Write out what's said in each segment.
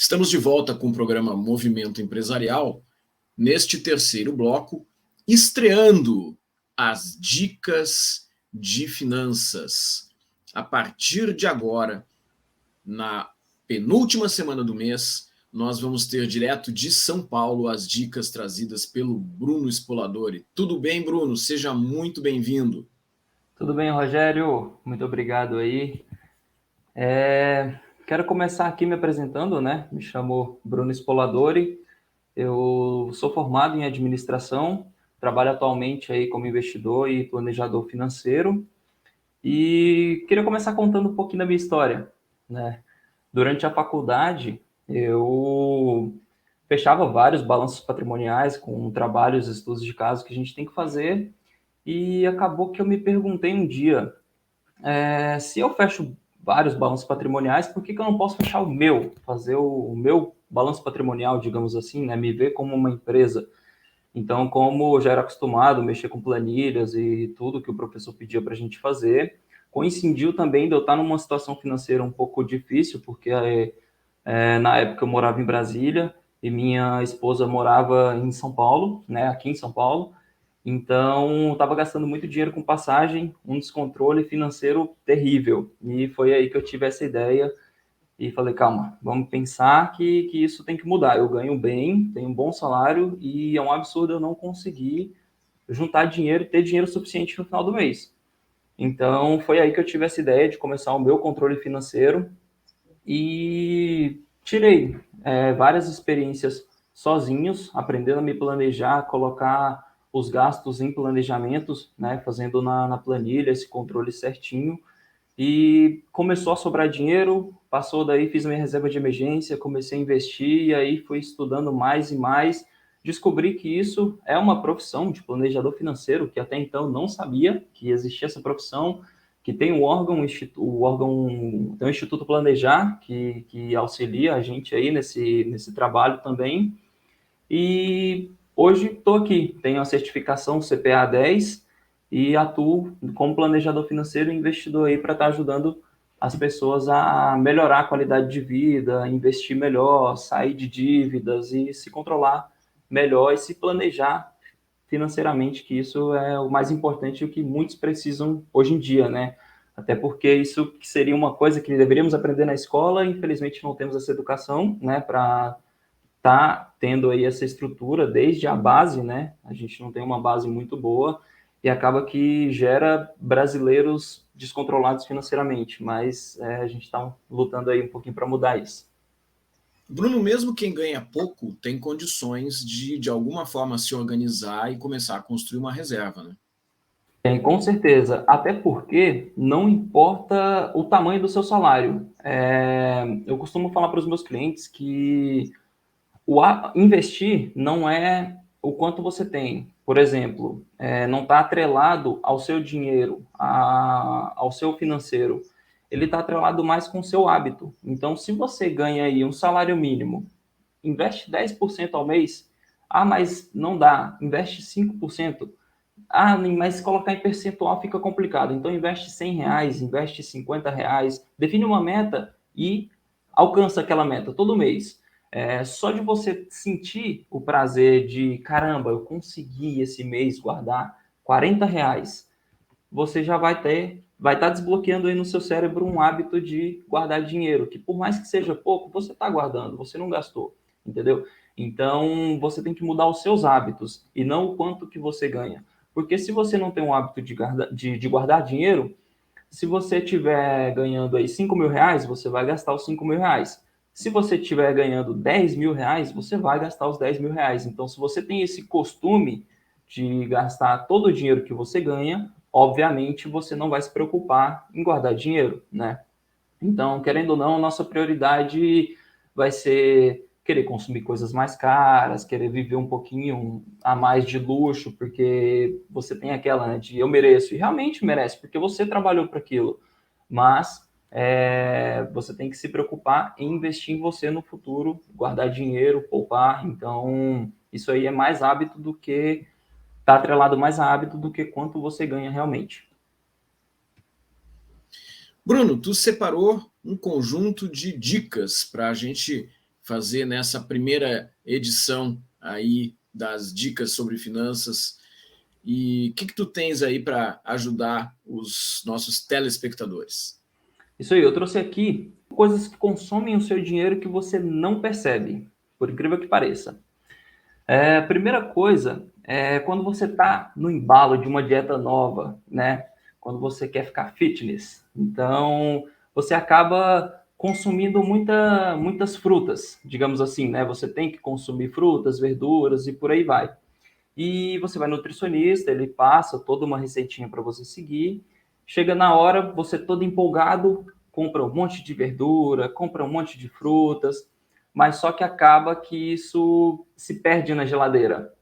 Estamos de volta com o programa Movimento Empresarial, neste terceiro bloco, estreando as dicas de finanças. A partir de agora, na penúltima semana do mês, nós vamos ter direto de São Paulo as dicas trazidas pelo Bruno Spoladori. Tudo bem, Bruno? Seja muito bem-vindo. Tudo bem, Rogério? Muito obrigado aí. Quero começar aqui me apresentando, né? Me chamo Bruno Spoladori, eu sou formado em administração, trabalho atualmente aí como investidor e planejador financeiro e queria começar contando um pouquinho da minha história, né? Durante a faculdade, eu fechava vários balanços patrimoniais com trabalhos, estudos de caso que a gente tem que fazer e acabou que eu me perguntei um dia, se eu fecho vários balanços patrimoniais, por que eu não posso fechar o meu? Fazer o meu balanço patrimonial, digamos assim, né? Me ver como uma empresa. Então, como eu já era acostumado a mexer com planilhas e tudo que o professor pedia para a gente fazer, coincidiu também de eu estar numa situação financeira um pouco difícil, porque na época eu morava em Brasília e minha esposa morava em São Paulo, né? Aqui em São Paulo. Então, estava gastando muito dinheiro com passagem, um descontrole financeiro terrível. E foi aí que eu tive essa ideia e falei, calma, vamos pensar que isso tem que mudar. Eu ganho bem, tenho um bom salário e é um absurdo eu não conseguir juntar dinheiro e ter dinheiro suficiente no final do mês. Então, foi aí que eu tive essa ideia de começar o meu controle financeiro e tirei várias experiências sozinhos, aprendendo a me planejar, colocar os gastos em planejamentos, né, fazendo na planilha esse controle certinho. E começou a sobrar dinheiro, passou daí, fiz minha reserva de emergência, comecei a investir, e aí fui estudando mais e mais, descobri que isso é uma profissão de planejador financeiro, que até então não sabia que existia essa profissão, que tem um órgão, tem o Instituto Planejar, que auxilia a gente aí nesse trabalho também, e hoje estou aqui, tenho a certificação CPA 10 e atuo como planejador financeiro e investidor aí para estar ajudando as pessoas a melhorar a qualidade de vida, investir melhor, sair de dívidas e se controlar melhor e se planejar financeiramente, que isso é o mais importante e o que muitos precisam hoje em dia, né? Até porque isso que seria uma coisa que deveríamos aprender na escola, infelizmente não temos essa educação, né, para tá tendo aí essa estrutura desde a base, né? A gente não tem uma base muito boa e acaba que gera brasileiros descontrolados financeiramente, mas a gente está lutando aí um pouquinho para mudar isso. Bruno, mesmo quem ganha pouco tem condições de alguma forma se organizar e começar a construir uma reserva, né? Tem, com certeza, até porque não importa o tamanho do seu salário. Eu costumo falar para os meus clientes que investir não é o quanto você tem. Por exemplo, não está atrelado ao seu dinheiro, ao seu financeiro. Ele está atrelado mais com o seu hábito. Então, se você ganha aí um salário mínimo, investe 10% ao mês, mas não dá, investe 5%. Mas colocar em percentual fica complicado. Então, investe R$ 100, investe R$ 50, define uma meta e alcança aquela meta todo mês. Só de você sentir o prazer de, caramba, eu consegui esse mês guardar R$ 40, você já vai estar desbloqueando aí no seu cérebro um hábito de guardar dinheiro, que por mais que seja pouco, você está guardando, você não gastou, entendeu? Então, você tem que mudar os seus hábitos e não o quanto que você ganha. Porque se você não tem um hábito de guardar dinheiro, se você estiver ganhando aí R$ 5.000, você vai gastar os R$ 5.000. Se você estiver ganhando R$ 10.000, você vai gastar os R$ 10.000. Então, se você tem esse costume de gastar todo o dinheiro que você ganha, obviamente você não vai se preocupar em guardar dinheiro, né? Então, querendo ou não, nossa prioridade vai ser querer consumir coisas mais caras, querer viver um pouquinho a mais de luxo, porque você tem aquela, né, de eu mereço, e realmente merece, porque você trabalhou para aquilo. Mas você tem que se preocupar em investir em você no futuro, guardar dinheiro, poupar. Então, isso aí é mais hábito do que está atrelado mais a hábito do que quanto você ganha realmente. Bruno, tu separou um conjunto de dicas para a gente fazer nessa primeira edição aí das dicas sobre finanças. E o que tu tens aí para ajudar os nossos telespectadores? Isso aí, eu trouxe aqui coisas que consomem o seu dinheiro que você não percebe, por incrível que pareça. A primeira coisa é quando você está no embalo de uma dieta nova, né? Quando você quer ficar fitness. Então, você acaba consumindo muitas frutas, digamos assim, né? Você tem que consumir frutas, verduras e por aí vai. E você vai no nutricionista, ele passa toda uma receitinha para você seguir. Chega na hora, você todo empolgado, compra um monte de verdura, compra um monte de frutas, mas só que acaba que isso se perde na geladeira.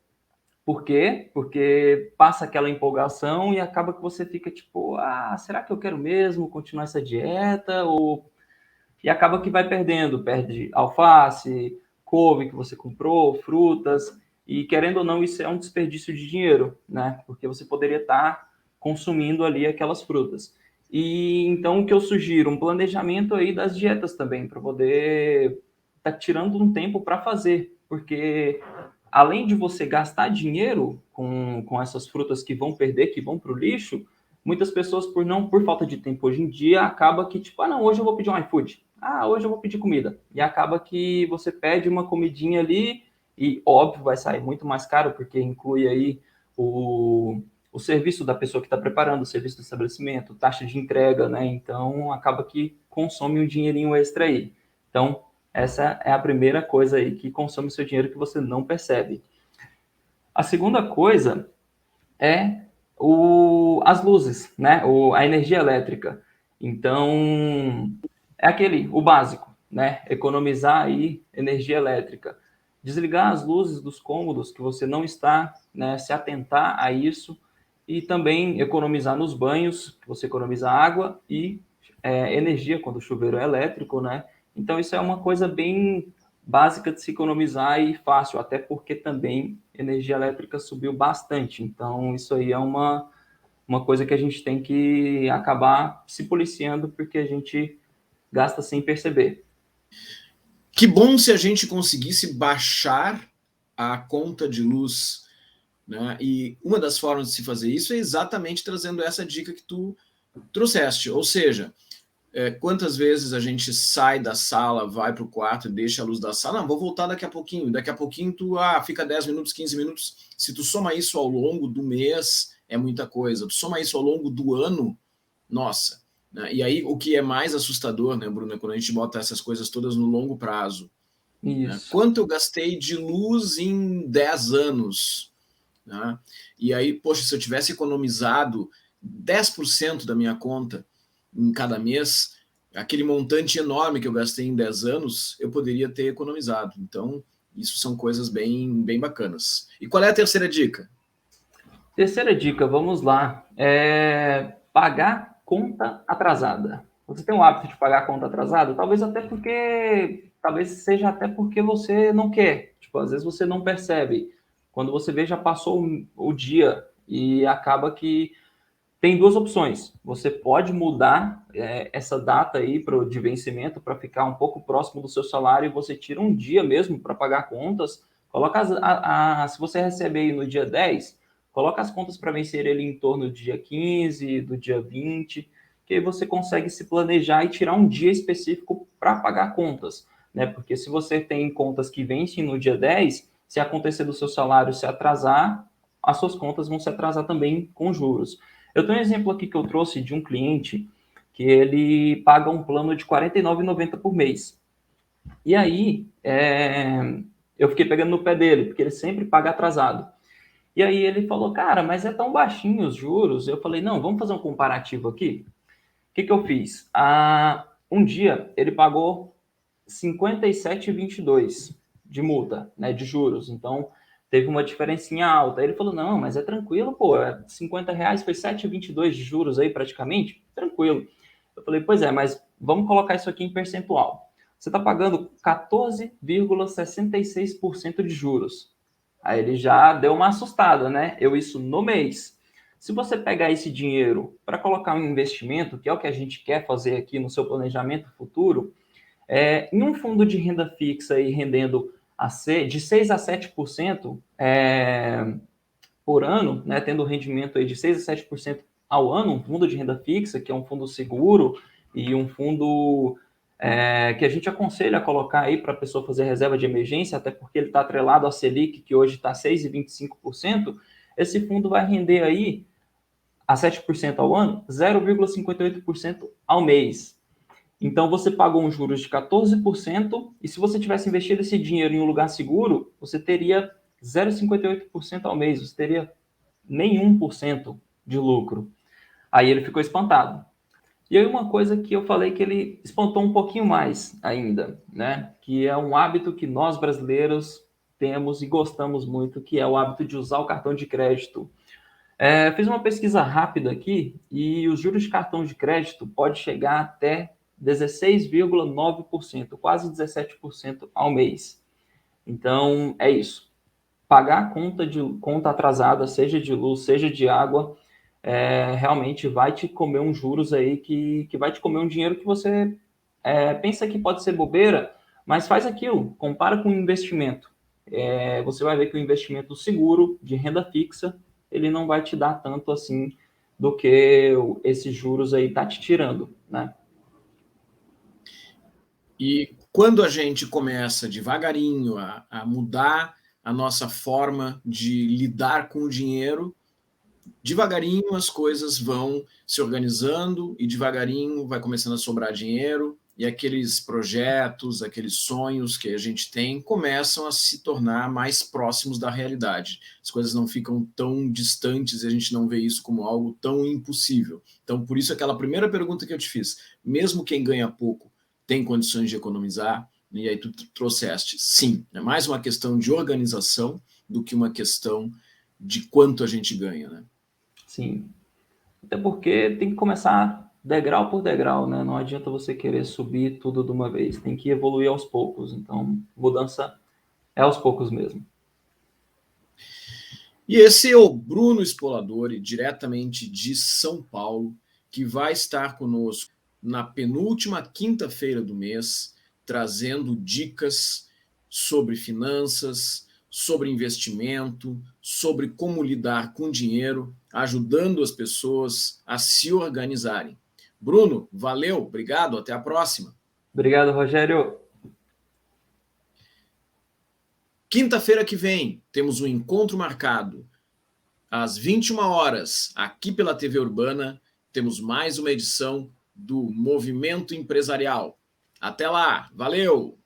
Por quê? Porque passa aquela empolgação e acaba que você fica tipo, será que eu quero mesmo continuar essa dieta? E acaba que vai perdendo, perde alface, couve que você comprou, frutas, e querendo ou não, isso é um desperdício de dinheiro, né? Porque você poderia estar consumindo ali aquelas frutas. E então o que eu sugiro, um planejamento aí das dietas também, para poder estar tirando um tempo para fazer, porque além de você gastar dinheiro com essas frutas que vão perder, que vão para o lixo, muitas pessoas, por falta de tempo hoje em dia, acaba que, tipo, não, hoje eu vou pedir um iFood. Hoje eu vou pedir comida. E acaba que você pede uma comidinha ali e, óbvio, vai sair muito mais caro, porque inclui aí o serviço da pessoa que está preparando, o serviço do estabelecimento, taxa de entrega, né? Então, acaba que consome um dinheirinho extra aí. Então, essa é a primeira coisa aí que consome o seu dinheiro que você não percebe. A segunda coisa é as luzes, né? A energia elétrica. Então, é o básico, né? Economizar aí energia elétrica. Desligar as luzes dos cômodos que você não está, né? Se atentar a isso e também economizar nos banhos, que você economiza água e energia quando o chuveiro é elétrico, né? Então, isso é uma coisa bem básica de se economizar e fácil, até porque também energia elétrica subiu bastante. Então, isso aí é uma coisa que a gente tem que acabar se policiando, porque a gente gasta sem perceber. Que bom se a gente conseguisse baixar a conta de luz, né? E uma das formas de se fazer isso é exatamente trazendo essa dica que tu trouxeste, ou seja, quantas vezes a gente sai da sala, vai para o quarto e deixa a luz da sala, não, vou voltar daqui a pouquinho tu fica 10 minutos, 15 minutos, se tu soma isso ao longo do mês, é muita coisa, tu soma isso ao longo do ano, nossa, né? E aí o que é mais assustador, né, Bruno, é quando a gente bota essas coisas todas no longo prazo, né? Isso. Quanto eu gastei de luz em 10 anos, né? E aí, poxa, se eu tivesse economizado 10% da minha conta em cada mês, aquele montante enorme que eu gastei em 10 anos, eu poderia ter economizado. Então, isso são coisas bem bacanas. E qual é a terceira dica? Terceira dica, vamos lá. Pagar conta atrasada. Você tem o hábito de pagar conta atrasada? Talvez seja até porque você não quer. Tipo, às vezes você não percebe. Quando você vê, já passou o dia e acaba que tem duas opções. Você pode mudar essa data aí de vencimento para ficar um pouco próximo do seu salário e você tira um dia mesmo para pagar contas. Coloca se você recebe aí no dia 10, coloca as contas para vencer ele em torno do dia 15, do dia 20, que aí você consegue se planejar e tirar um dia específico para pagar contas, né? Porque se você tem contas que vencem no dia 10, se acontecer do seu salário se atrasar, as suas contas vão se atrasar também com juros. Eu tenho um exemplo aqui que eu trouxe de um cliente que ele paga um plano de R$ 49,90 por mês. E aí, eu fiquei pegando no pé dele, porque ele sempre paga atrasado. E aí ele falou, cara, mas é tão baixinho os juros. Eu falei, não, vamos fazer um comparativo aqui. O que eu fiz? Um dia ele pagou 57,22 de multa, né, de juros. Então, teve uma diferencinha alta. Aí ele falou, não, mas é tranquilo, pô, R$ 50 foi 7,22 de juros aí praticamente, tranquilo. Eu falei, pois é, mas vamos colocar isso aqui em percentual. Você está pagando 14,66% de juros. Aí ele já deu uma assustada, né? Isso no mês. Se você pegar esse dinheiro para colocar um investimento, que é o que a gente quer fazer aqui no seu planejamento futuro, Em um fundo de renda fixa aí rendendo de 6 a 7% por ano, né, tendo rendimento aí de 6 a 7% ao ano, um fundo de renda fixa, que é um fundo seguro e um fundo que a gente aconselha a colocar aí para a pessoa fazer reserva de emergência, até porque ele está atrelado à Selic, que hoje está 6,25%, esse fundo vai render aí a 7% ao ano, 0,58% ao mês. Então, você pagou um juros de 14%, e se você tivesse investido esse dinheiro em um lugar seguro, você teria 0,58% ao mês, você teria nenhum por cento de lucro. Aí ele ficou espantado. E aí uma coisa que eu falei que ele espantou um pouquinho mais ainda, né? Que é um hábito que nós brasileiros temos e gostamos muito, que é o hábito de usar o cartão de crédito. Fiz uma pesquisa rápida aqui e os juros de cartão de crédito pode chegar até 16,9%, quase 17% ao mês. Então, é isso. Pagar conta atrasada, seja de luz, seja de água, realmente vai te comer uns juros aí que vai te comer um dinheiro que você pensa que pode ser bobeira, mas faz aquilo, compara com um investimento. Você vai ver que o investimento seguro, de renda fixa, ele não vai te dar tanto assim do que esses juros aí tá te tirando, né? E quando a gente começa devagarinho a mudar a nossa forma de lidar com o dinheiro, devagarinho as coisas vão se organizando e devagarinho vai começando a sobrar dinheiro e aqueles projetos, aqueles sonhos que a gente tem começam a se tornar mais próximos da realidade. As coisas não ficam tão distantes e a gente não vê isso como algo tão impossível. Então, por isso, aquela primeira pergunta que eu te fiz, mesmo quem ganha pouco tem condições de economizar? E aí tu trouxeste, sim, é mais uma questão de organização do que uma questão de quanto a gente ganha, né? Sim. Até porque tem que começar degrau por degrau, né? Não adianta você querer subir tudo de uma vez, tem que evoluir aos poucos. Então, mudança é aos poucos mesmo. E esse é o Bruno Spoladori, diretamente de São Paulo, que vai estar conosco na penúltima quinta-feira do mês, trazendo dicas sobre finanças, sobre investimento, sobre como lidar com dinheiro, ajudando as pessoas a se organizarem. Bruno, valeu, obrigado, até a próxima. Obrigado, Rogério. Quinta-feira que vem, temos um encontro marcado. Às 21 horas, aqui pela TV Urbana, temos mais uma edição do Movimento Empresarial. Até lá, valeu!